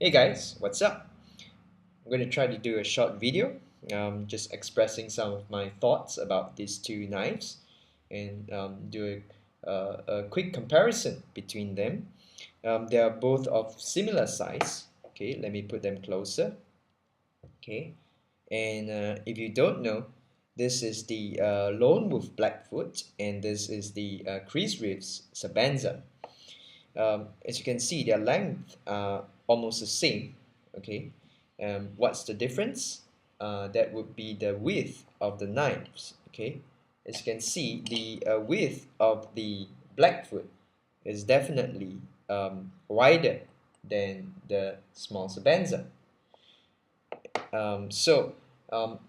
Hey guys, what's up? I'm going to try to do a short video, just expressing some of my thoughts about these two knives and do a quick comparison between them. They are both of similar size. Okay, let me put them closer. Okay, and if you don't know, this is the Lone Wolf Blackfoot and this is the Crease Reefs Sebenza. As you can see, their length are almost the same. Okay, what's the difference? That would be the width of the knives. Okay, as you can see, the width of the Blackfoot is definitely wider than the small Sebenza.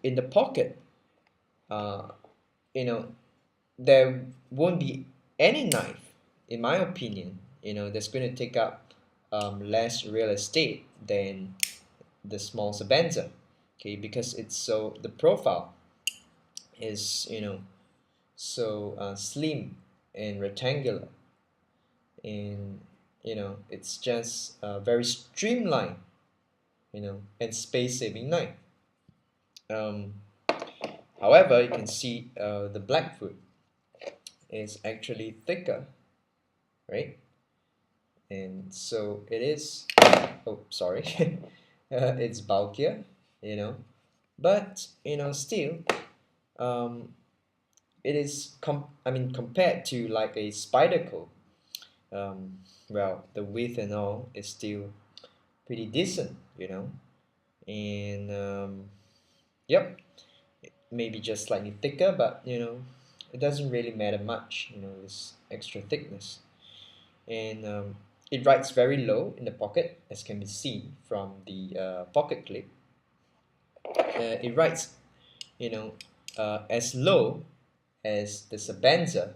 In the pocket, uh, you know, there won't be any knife, in my opinion, that's going to take up less real estate than the small Sebenza, okay, because the profile is, so slim and rectangular, and it's just very streamlined, and space-saving knife. Um, However, you can see the Blackfoot is actually thicker, right? And so it is, oh sorry, it's bulkier, you know but still, um, it is compared to like a Spyderco, um, well, the width and all is still pretty decent, and yep, maybe just slightly thicker, but it doesn't really matter much, this extra thickness. And it rides very low in the pocket, as can be seen from the pocket clip. It rides, as low as the Sebenza,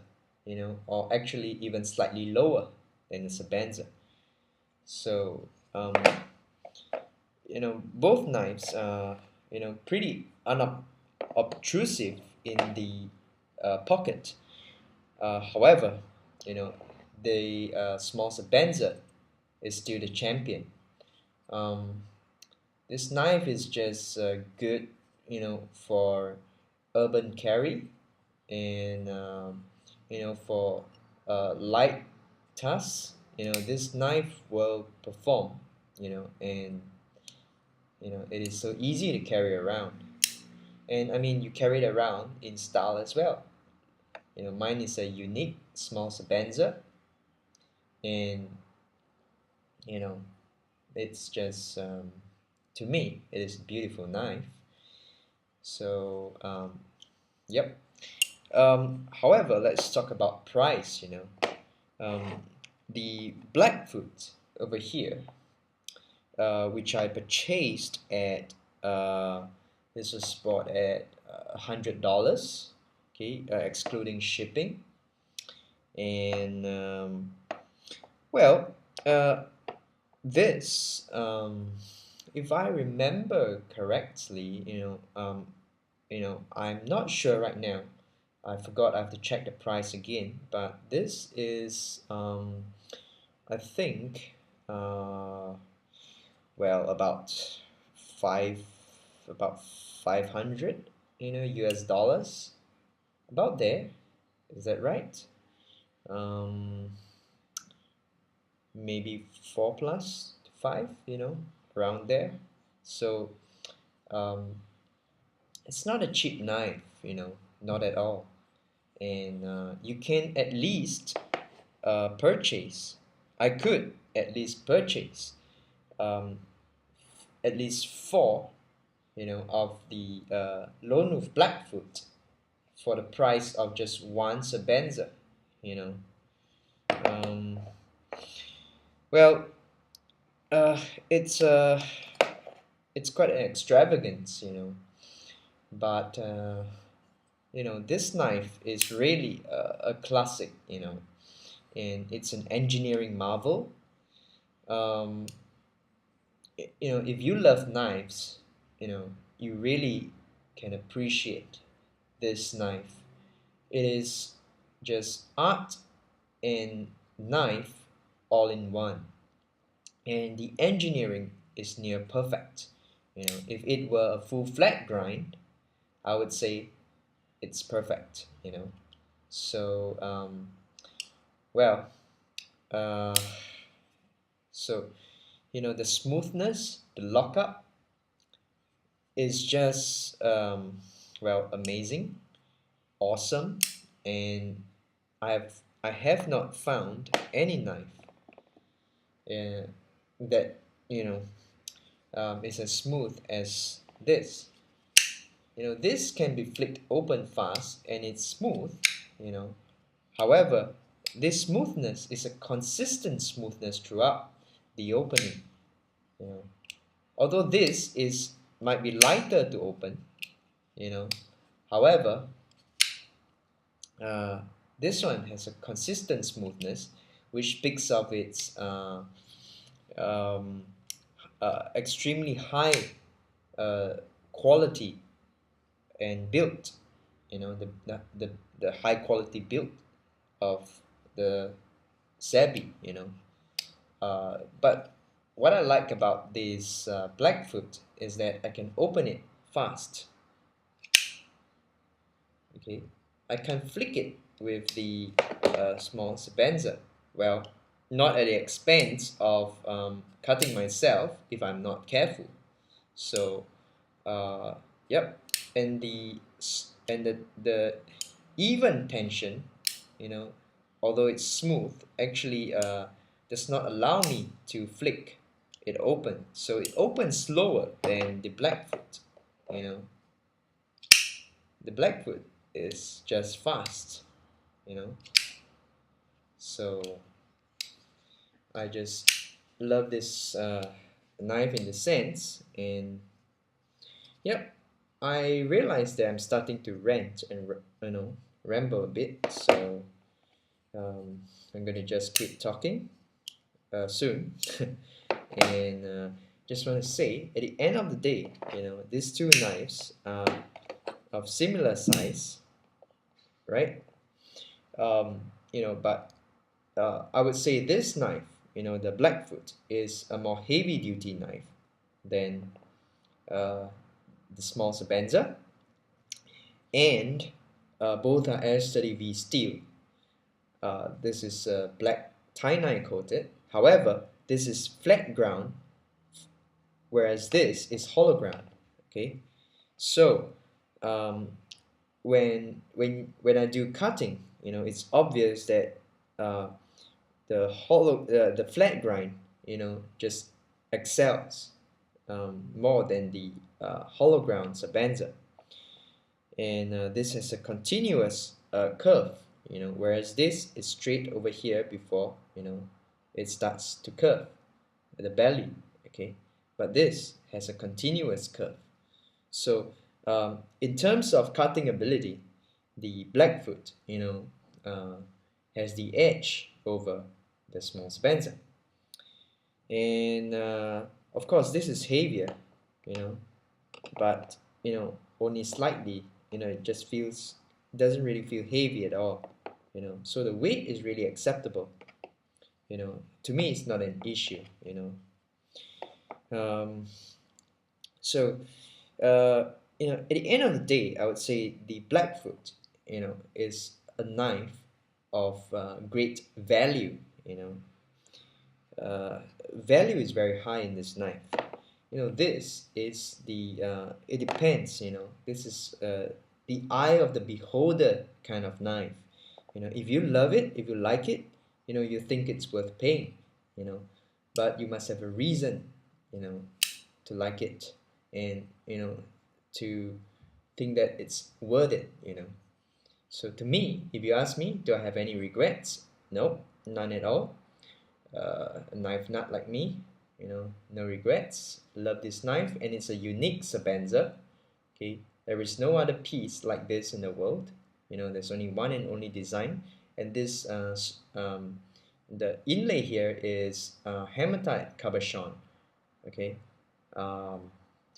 or actually even slightly lower than the Sebenza. So, both knives are, pretty unobtrusive in the pocket. However, you know, the small Sebenza is still the champion. Um, this knife is just good, for urban carry and for light tasks. This knife will perform. And it is so easy to carry around. And I mean, you carry it around in style as well. Mine is a unique small Sebenza, and you know, it's just to me, it is a beautiful knife. So, yep. However, let's talk about price. The Blackfoot over here, which I purchased at this was bought at $100, okay, excluding shipping, and well, uh, this if I remember correctly, I'm not sure right now. I forgot. I have to check the price again. But this is, I think, well, five, about 500, US dollars, about there. Is that right? Um, Maybe four plus five, around there. So um, it's not a cheap knife, not at all. And you can at least purchase. I could at least purchase um, at least four, of the Lone Wolf Blackfoot for the price of just one Sebenza, you know. Um, well, uh, it's uh, it's quite an extravagance, but this knife is really a classic, and it's an engineering marvel. Um, if you love knives, you really can appreciate this knife. It is just art and knife all in one. And the engineering is near perfect. If it were a full flat grind, I would say it's perfect. So well, uh, so the smoothness, the lockup is just well, amazing, awesome, and I have not found any knife that is as smooth as this. This can be flicked open fast and it's smooth. you know However, this smoothness is a consistent smoothness throughout the opening. you know Although this is might be lighter to open, you know however, uh, this one has a consistent smoothness which speaks of its um, extremely high uh, quality and build. The high quality build of the Sebi. But what I like about this Blackfoot is that I can open it fast. Okay, I can flick it with the small Sebenza. Well, not at the expense of cutting myself if I'm not careful. So, yep, and the even tension, you know, although it's smooth, actually does not allow me to flick it open. So it opens slower than the Blackfoot. You know, the Blackfoot is just fast. You know, so I just love this knife in the sense, and yep, I realized that I'm starting to rant and ramble a bit, so I'm gonna just quit talking soon. And just want to say, at the end of the day, these two knives are of similar size, right? But I would say this knife, the Blackfoot, is a more heavy duty knife than uh, the small Sebenza, and both are S30V steel. This is black tie-9 coated. However, this is flat ground, whereas this is hollow ground. Okay, so um, when I do cutting, it's obvious that uh, the flat grind, just excels more than the hollow ground Sebenza. And this has a continuous curve, whereas this is straight over here before it starts to curve at the belly. Okay, but this has a continuous curve. So in terms of cutting ability, the Blackfoot uh, has the edge over the small Sebenza. And of course this is heavier, but only slightly. It just doesn't really feel heavy at all. So the weight is really acceptable. To me it's not an issue. um, so at the end of the day, I would say the Blackfoot is a knife of great value. Value is very high in this knife. This is it depends. This is the eye of the beholder kind of knife. If you love it, if you like it, you think it's worth paying. But you must have a reason to like it, and to think that it's worth it. So to me, if you ask me, do I have any regrets? No, none at all. A knife nut like me, no regrets. Love this knife, and it's a unique Sebenza. Okay, there is no other piece like this in the world. There's only one and only design, and this the inlay here is hematite cabochon. Okay,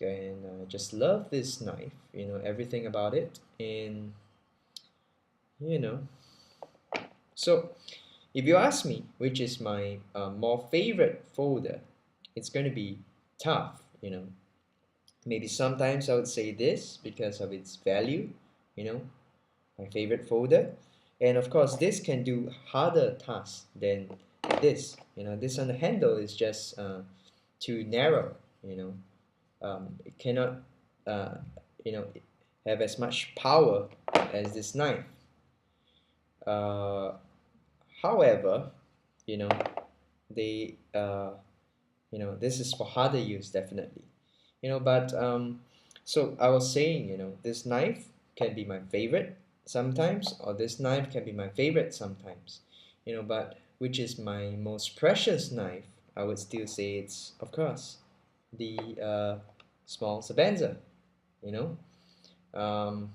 and I just love this knife. Everything about it, and you know. So, if you ask me which is my more favorite folder, it's going to be tough, maybe sometimes I would say this because of its value, my favorite folder. And of course, this can do harder tasks than this. This on the handle is just too narrow. It cannot, uh, you know, have as much power as this knife. Uh, However, you know, they, this is for harder use definitely. But so I was saying, this knife can be my favorite sometimes, or this knife can be my favorite sometimes. But which is my most precious knife? I would still say it's, of course, the small Sebenza. You know. Um,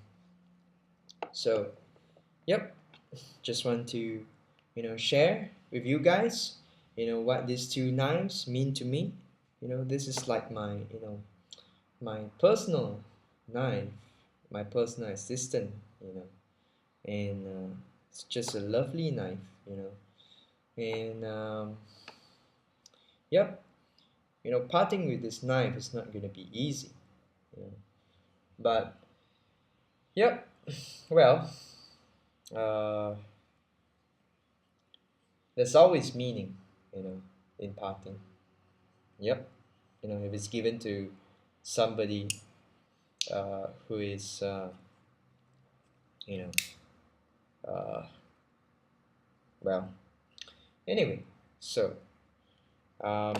so, yep. Just want to, share with you guys, what these two knives mean to me. This is like my, my personal knife, my personal assistant, and it's just a lovely knife, and yep, parting with this knife is not going to be easy, but yep, well, uh, there's always meaning, in parting. Yep, if it's given to somebody who is, you know, well, anyway, so I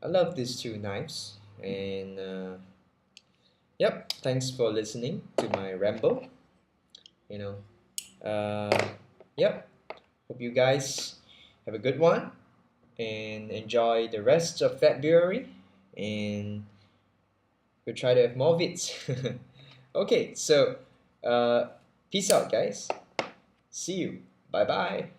love these two knives, and yep, thanks for listening to my ramble. You know, yep, hope you guys have a good one and enjoy the rest of February, and we'll try to have more vids. Okay, so uh, peace out, guys. See you. Bye bye.